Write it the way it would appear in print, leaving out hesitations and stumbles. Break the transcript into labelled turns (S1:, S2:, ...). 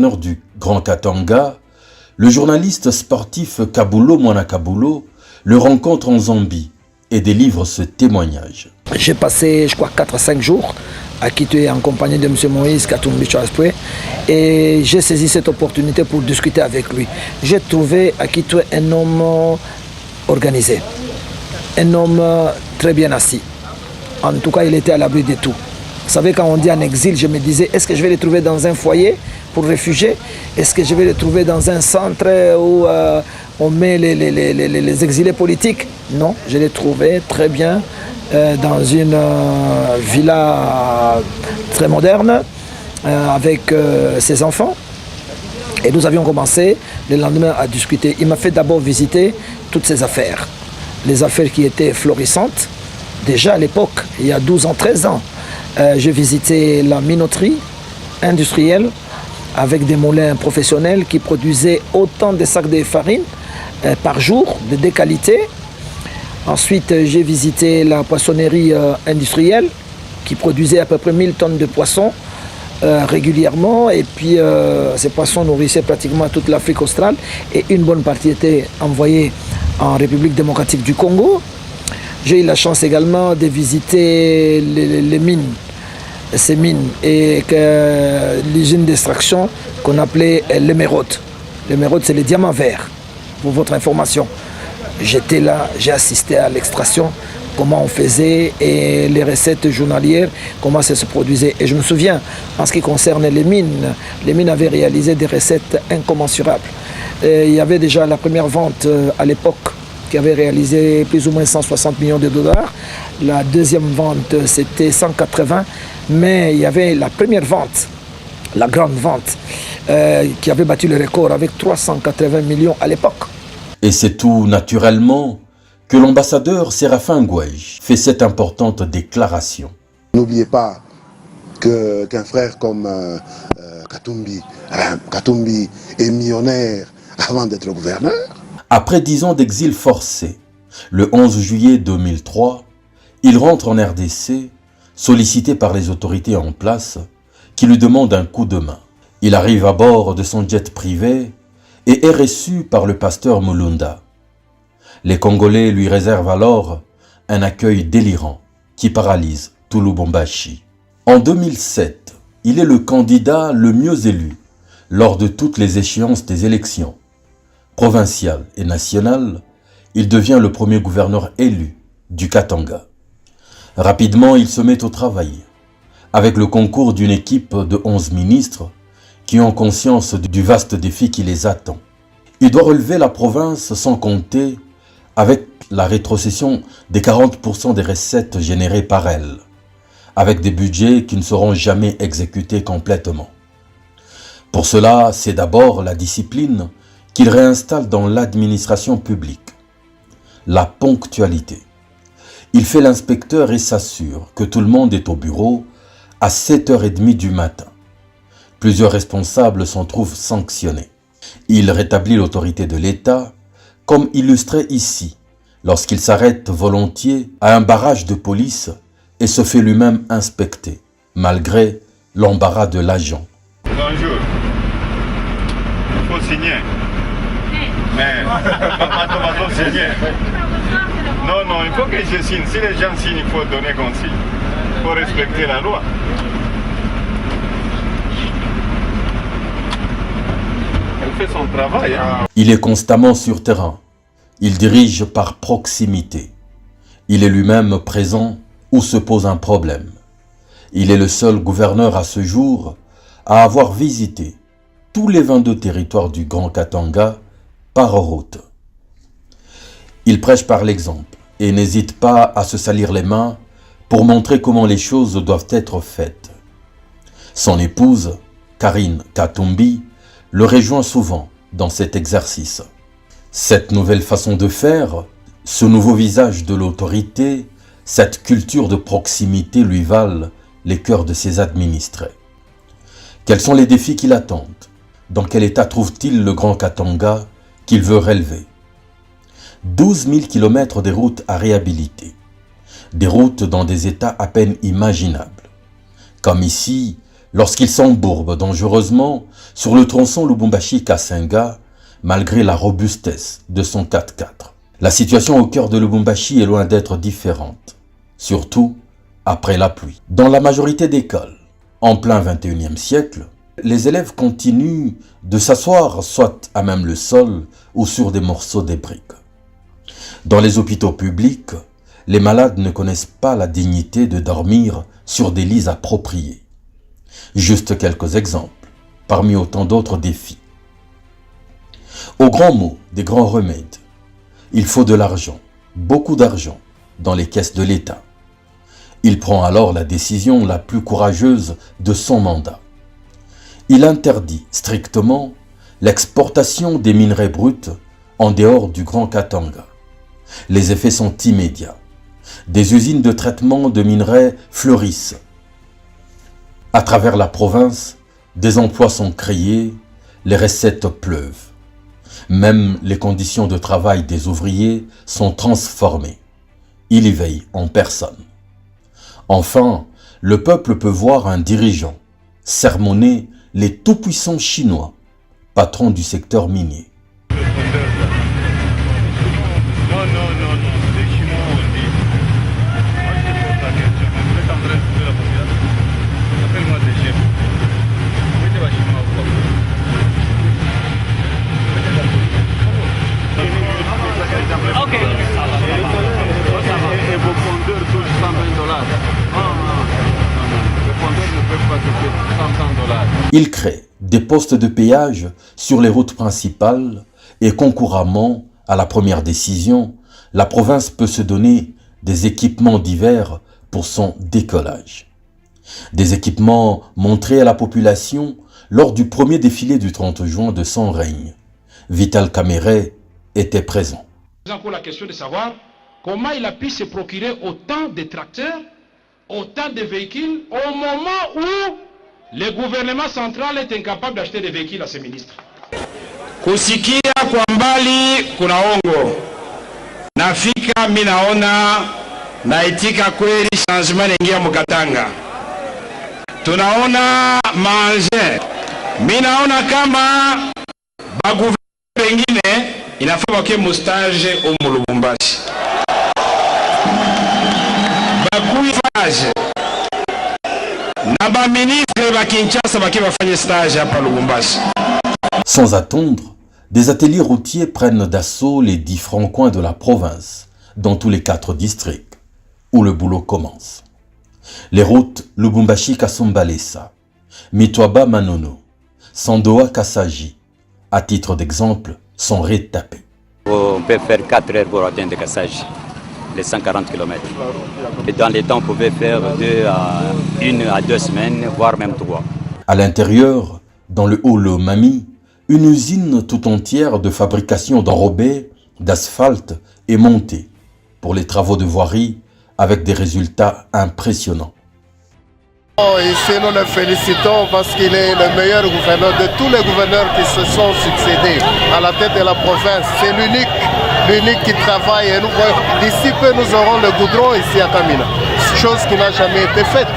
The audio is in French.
S1: Nord du Grand Katanga, le journaliste sportif Kabulo Mwanakabulo le rencontre en Zambie et délivre ce témoignage.
S2: J'ai passé, je crois, 4 à 5 jours à Kitwe en compagnie de M. Moïse Katumbi Chaspe et j'ai saisi cette opportunité pour discuter avec lui. J'ai trouvé à Kitwe un homme organisé, un homme très bien assis. En tout cas, il était à l'abri de tout. Vous savez, quand on dit en exil, je me disais, est-ce que je vais le trouver dans un foyer pour réfugiés? Est-ce que je vais le trouver dans un centre où on met les exilés politiques? Non, je l'ai trouvé très bien dans une villa très moderne avec ses enfants. Et nous avions commencé le lendemain à discuter. Il m'a fait d'abord visiter toutes ses affaires. Les affaires qui étaient florissantes. Déjà à l'époque, il y a 12 ans, 13 ans, j'ai visité la minoterie industrielle avec des moulins professionnels qui produisaient autant de sacs de farine par jour, de qualité. Ensuite, j'ai visité la poissonnerie industrielle qui produisait à peu près 1000 tonnes de poissons régulièrement. Et puis, ces poissons nourrissaient pratiquement toute l'Afrique australe et une bonne partie était envoyée en République démocratique du Congo. J'ai eu la chance également de visiter les mines, ces mines, et l'usine d'extraction qu'on appelait l'émeraude. L'émeraude, c'est les diamants verts, pour votre information. J'étais là, j'ai assisté à l'extraction, comment on faisait et les recettes journalières, comment ça se produisait. Et je me souviens, en ce qui concerne les mines avaient réalisé des recettes incommensurables. Et il y avait déjà la première vente à l'époque qui avait réalisé plus ou moins 160 millions de dollars. La deuxième vente, c'était 180, mais il y avait la première vente, la grande vente, qui avait battu le record avec 380 millions à l'époque.
S1: Et c'est tout naturellement que l'ambassadeur Séraphin Ngouège fait cette importante déclaration.
S3: N'oubliez pas qu'un frère comme Katumbi est millionnaire avant d'être gouverneur.
S1: Après 10 ans d'exil forcé, le 11 juillet 2003, il rentre en RDC, sollicité par les autorités en place, qui lui demandent un coup de main. Il arrive à bord de son jet privé et est reçu par le pasteur Mulunda. Les Congolais lui réservent alors un accueil délirant qui paralyse tout Lubumbashi. En 2007, il est le candidat le mieux élu lors de toutes les échéances des élections. Provincial et national, il devient le premier gouverneur élu du Katanga. Rapidement, il se met au travail, avec le concours d'une équipe de 11 ministres qui ont conscience du vaste défi qui les attend. Il doit relever la province sans compter avec la rétrocession des 40% des recettes générées par elle, avec des budgets qui ne seront jamais exécutés complètement. Pour cela, c'est d'abord la discipline qu'il réinstalle dans l'administration publique, la ponctualité. Il fait l'inspecteur et s'assure que tout le monde est au bureau à 7h30 du matin. Plusieurs responsables s'en trouvent sanctionnés. Il rétablit l'autorité de l'État, comme illustré ici, lorsqu'il s'arrête volontiers à un barrage de police et se fait lui-même inspecter, malgré l'embarras de l'agent.
S4: Bonjour. Il faut signer. Mais on signer. Non, il faut que je signe. Si les gens signent, il faut donner consigne. Il faut respecter la loi. Elle fait son travail. Hein.
S1: Il est constamment sur terrain. Il dirige par proximité. Il est lui-même présent où se pose un problème. Il est le seul gouverneur à ce jour à avoir visité tous les 22 territoires du Grand Katanga par route. Il prêche par l'exemple et n'hésite pas à se salir les mains pour montrer comment les choses doivent être faites. Son épouse, Karine Katumbi, le rejoint souvent dans cet exercice. Cette nouvelle façon de faire, ce nouveau visage de l'autorité, cette culture de proximité lui valent les cœurs de ses administrés. Quels sont les défis qui l'attendent? Dans quel état trouve-t-il le Grand Katanga qu'il veut relever? 12 000 km de routes à réhabiliter. Des routes dans des états à peine imaginables. Comme ici, lorsqu'il s'embourbe dangereusement sur le tronçon Lubumbashi-Kasenga, malgré la robustesse de son 4x4. La situation au cœur de Lubumbashi est loin d'être différente, surtout après la pluie. Dans la majorité d'écoles, en plein 21e siècle, les élèves continuent de s'asseoir soit à même le sol ou sur des morceaux de briques. Dans les hôpitaux publics, les malades ne connaissent pas la dignité de dormir sur des lits appropriés. Juste quelques exemples, parmi autant d'autres défis. Au grand mot des grands remèdes, il faut de l'argent, beaucoup d'argent, dans les caisses de l'État. Il prend alors la décision la plus courageuse de son mandat. Il interdit strictement l'exportation des minerais bruts en dehors du Grand Katanga. Les effets sont immédiats. Des usines de traitement de minerais fleurissent. À travers la province, des emplois sont créés, les recettes pleuvent. Même les conditions de travail des ouvriers sont transformées. Il y veille en personne. Enfin, le peuple peut voir un dirigeant sermonner les tout-puissants Chinois, patrons du secteur minier. Il crée des postes de péage sur les routes principales et concurremment à la première décision, la province peut se donner des équipements divers pour son décollage. Des équipements montrés à la population lors du premier défilé du 30 juin de son règne. Vital Kamerhe était présent.
S5: Encore la question de savoir comment il a pu se procurer autant de tracteurs, autant de véhicules au moment où le gouvernement central est incapable d'acheter des véhicules à ses ministres. Kusikia kwa mbali kuna ongo. Nafika minaona naitika kweli changement ingia mukatanga. Tunaona manger. Minaona kama bagouvernement pengine inafaa wake mustage au Lubumbashi. Bakuifage.
S1: Sans attendre, des ateliers routiers prennent d'assaut les 10 francs coins de la province, dans tous les 4 districts, où le boulot commence. Les routes Lubumbashi-Kasumbalesa, Mitwaba-Manono, Sandoa-Kasaji, à titre d'exemple, sont rétapées.
S6: On peut faire 4 heures pour atteindre Kasaji, les 140 km. Et dans les temps, on pouvait faire 1 à 2 semaines, voire même 3.
S1: À l'intérieur, dans le Haut-Lomami, une usine tout entière de fabrication d'enrobés, d'asphalte est montée pour les travaux de voirie avec des résultats impressionnants.
S3: Ici, nous le félicitons parce qu'il est le meilleur gouverneur de tous les gouverneurs qui se sont succédés à la tête de la province. C'est l'unique qui travaille. Et d'ici peu, nous aurons le goudron ici à Kamina, chose qui n'a jamais été faite.